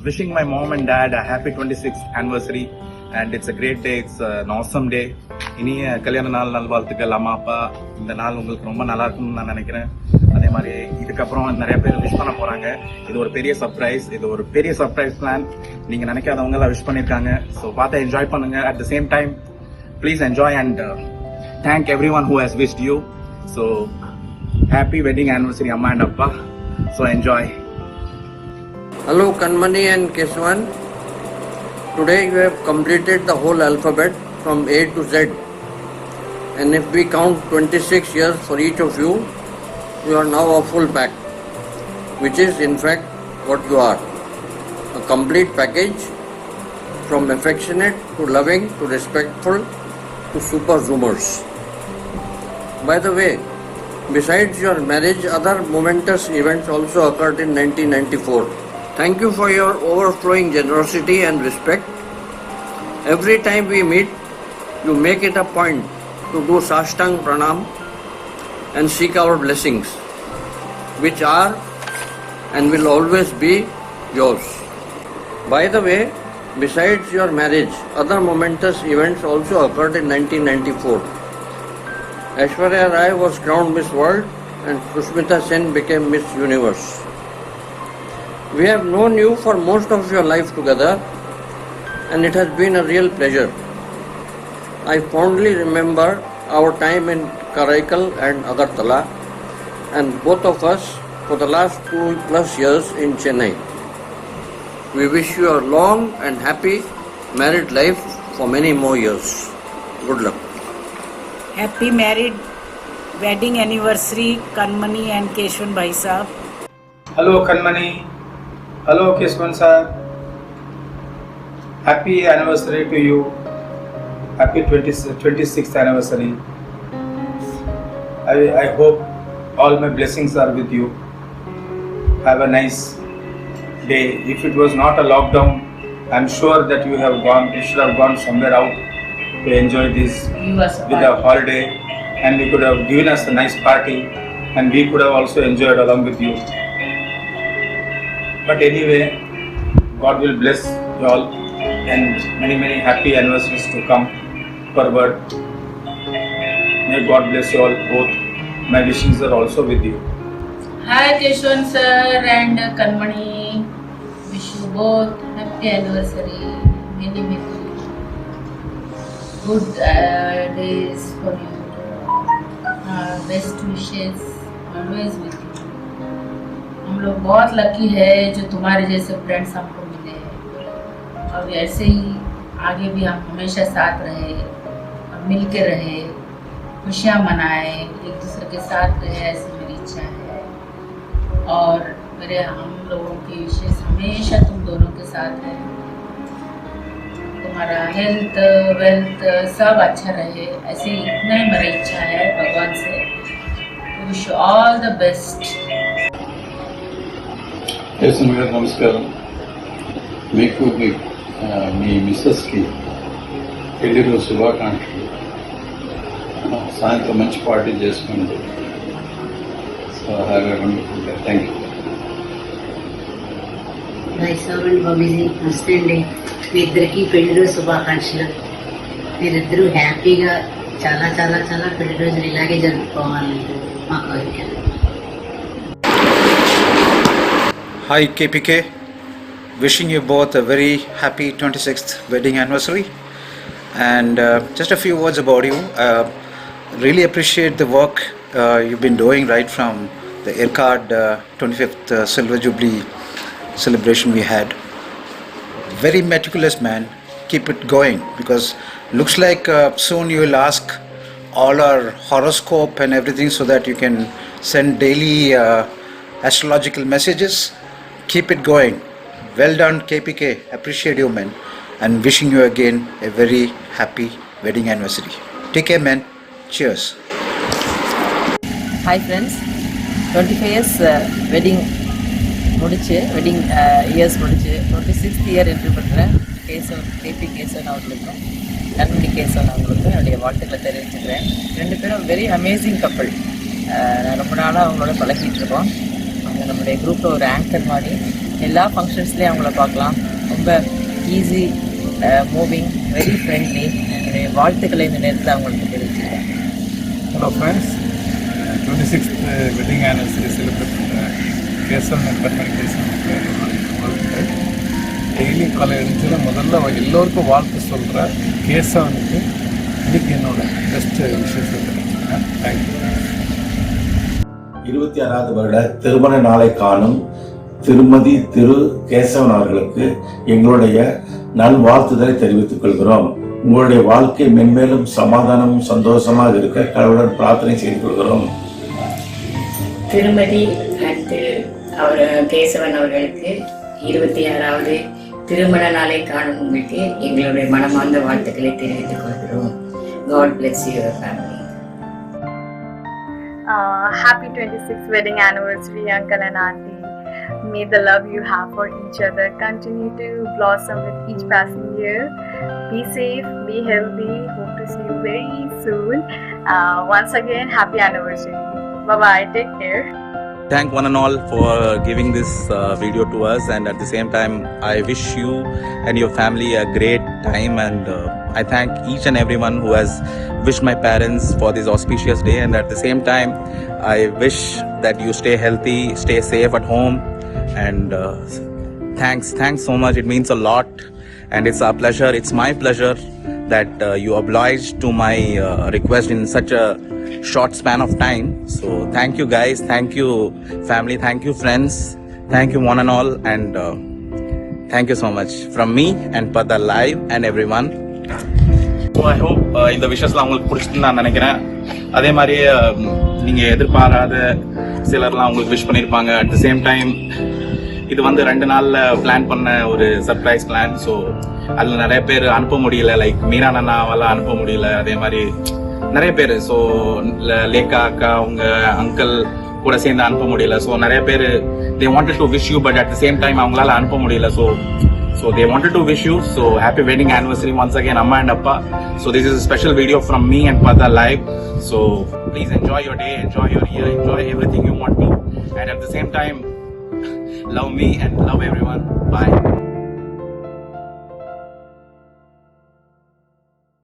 wishing my mom and dad a happy 26th anniversary, and it's a great day. It's an awesome day. இனிய கல்யாண நாள் நல்வாழ்த்துக்கள். அம்மா அப்பா, இந்த நாள் உங்களுக்கு ரொம்ப நல்லா இருக்கும்னு நான் நினைக்கிறேன். அதே மாதிரி இதுக்கப்புறம் நிறைய பேர் விஷ் பண்ண போறாங்க. இது ஒரு பெரிய சர்ப்ரைஸ் பிளான். நீங்க நினைக்காதவங்க எல்லாம் விஷ் பண்ணிருக்காங்க. ஸோ பார்த்து என்ஜாய் பண்ணுங்க. At the same time please enjoy and thank everyone who has wished you. So happy wedding anniversary Amma and Appa. So enjoy. Hello Kanmani and Keswan. Today you have completed the whole alphabet from A to Z. And if we count 26 years for each of you, you are now a full pack, which is in fact what you are. A complete package, from affectionate to loving to respectful to super zoomers. By the way, besides your marriage, other momentous events also occurred in 1994. Thank you for your overflowing generosity and respect. Every time we meet, you make it a point to do Sashtang Pranam and seek our blessings, which are and will always be yours. By the way, besides your marriage, other momentous events also occurred in 1994. Aishwarya Rai was crowned Miss World and Sushmita Sen became Miss Universe. We have known you for most of your life together and it has been a real pleasure. I fondly remember our time in Karaikal and Agartala and both of us for the last 2+ years in Chennai. We wish you a long and happy married life for many more years. Good luck. Happy married wedding anniversary Kanmani and Keshwan Bhai Sahab. Hello Kanmani. Hello Keshwan sir. Happy anniversary to you. Happy 26th anniversary. I hope all my blessings are with you. Have a nice day. If it was not a lockdown, I'm sure that you should have gone somewhere out to enjoy this with a holiday, and you could have given us a nice party and we could have also enjoyed along with you. But anyway, God will bless you all and many happy anniversaries to come forward. May God bless you all both. My wishes are also with you. Hi Keshwan sir and Kanmani. Wish you both happy anniversary. Many good days for you. Best wishes always with you. हम लोग बहुत lucky है जो तुम्हारे जैसे friends हमको मिले हैं और ऐसे ही आगे भी हम हमेशा साथ रहे और मिल के रहे, खुशियाँ मनाए, एक दूसरे के साथ रहे, ऐसी मेरी इच्छा है। और हम लोगों की विशेष हमेशा तुम दोनों के साथ है। तुम्हारा हेल्थ वेल्थ सब अच्छा रहे, ऐसे इतना ही मेरी इच्छा है भगवान से। Wish you all the best. నమస్కారం. మీకు మీ మిస్సెస్కి పెళ్లి రోజు శుభాకాంక్షలు. సాయంత్రం మంచి పార్టీ చేసుకోండి. So have a wonderful day. Thank you. వైశావన్ బాబీజీ నమస్తే అండి. మీ ఇద్దరికి పెళ్లి రోజు శుభాకాంక్షలు. మీరిద్దరూ హ్యాపీగా చాలా చాలా చాలా పెళ్లి రోజులు ఇలాగే జరుపుకోవాలని మా కోరిక. Hi KPK, wishing you both a very happy 26th wedding anniversary, and just a few words about you. Really appreciate the work you've been doing right from the ERCAD 25th Silver Jubilee celebration we had. Very meticulous man, keep it going, because looks like soon you will ask all our horoscope and everything so that you can send daily astrological messages. Keep it going. Well done KPK, appreciate you man, and wishing you again a very happy wedding anniversary. Take care man, cheers. Hi friends, 25 years wedding wedding years 26th year entry பண்ணுறேன். KP Kesavan அவர்களுக்கும் கண்மணி கேசவன் அவங்களுக்கும் என்னுடைய வாழ்த்துக்களை தெரிவிச்சுக்கிறேன். ரெண்டு பேரும் very amazing கப்பல். நான் ரொம்ப நாளாக அவங்களோட பழகிட்டு இருக்கோம். அவங்க நம்முடைய குரூப்பில் ஒரு ஆங்கர் மாதிரி எல்லா ஃபங்க்ஷன்ஸ்லேயும் அவங்கள பார்க்கலாம். ரொம்ப ஈஸி மூவிங், வெரி ஃப்ரெண்ட்லி. என்னுடைய வாழ்த்துக்களை இந்த நேரத்தில் அவங்களுக்கு தெரிவிச்சுக்கிறேன். Hello friends, 26th wedding anniversary celebrate பண்ணுற கேசவன் அண்ட் கண்மணி கேசவனுக்கு வாழ்த்துக்கள். டெய்லி காலை எழுந்தில முதல்ல எல்லோருக்கும் வாழ்த்து சொல்கிற கேசவனுக்கு இன்னைக்கு என்னோட பெஸ்ட் விஷயம் சொல்லியிருக்கேன். தேங்க்யூ. 26வது வருட திருமண நாளை காணும் திருமதி திரு கேசவன் அவர்களுக்கு எங்களுடைய நல்வாழ்த்துதலை தெரிவித்துக் கொள்கிறோம். உங்களுடைய வாழ்க்கை மென்மேலும் சமாதானமும் சந்தோஷமாக இருக்க கடவுளுடன் பிரார்த்தனை செய்து கொள்கிறோம். திருமதி அவர் கேசவன் அவர்களுக்கு 26வது திருமண நாளை காணும் உங்களுக்கு எங்களுடைய மனமார்ந்த வாழ்த்துக்களை தெரிவித்துக் கொள்கிறோம். God bless your family. Happy 26th wedding anniversary, uncle and auntie. May the love you have for each other continue to blossom with each passing year. Be safe, be healthy. Hope to see you very soon. Once again, happy anniversary. Bye-bye. Take care. Thank one and all for giving this video to us, and at the same time I wish you and your family a great time, and I thank each and everyone who has wished my parents for this auspicious day, and at the same time I wish that you stay healthy, stay safe at home, and thanks so much. It means a lot, and it's our pleasure, it's my pleasure that you obliged to my request in such a short span of time. So thank you guys, thank you family, thank you friends, thank you one and all, and thank you so much from me and Pada Live and everyone. So I hope இந்த விஷயஸ்லாம் உங்களுக்கு பிடிச்சிட்டுன்னு நான் நினைக்கிறேன். அதே மாதிரி நீங்கள் எதிர்பாராத சிலர்லாம் உங்களுக்கு விஷ் பண்ணியிருப்பாங்க. அட் த சேம் டைம் இது வந்து 2 நாளில் பிளான் பண்ண ஒரு சர்ப்ரைஸ் பிளான். ஸோ அதில் நிறைய பேர் அனுப்ப முடியல, லைக் மீரா அண்ணாவெல்லாம் அனுப்ப முடியல. அதே மாதிரி நிறைய பேர், ஸோ லேக்கா அக்கா அவங்க அங்கிள் கூட சேர்ந்து அனுப்ப முடியல. ஸோ நிறைய பேர் they wanted to wish you, but at the same time அவங்களால அனுப்ப முடியல. So they wanted to wish you. So happy wedding anniversary once again, Amma and Appa. So this is a special video from me and Pada Live. So please enjoy your day, enjoy your year, enjoy everything you want to, and at the same time love me and love everyone. Bye.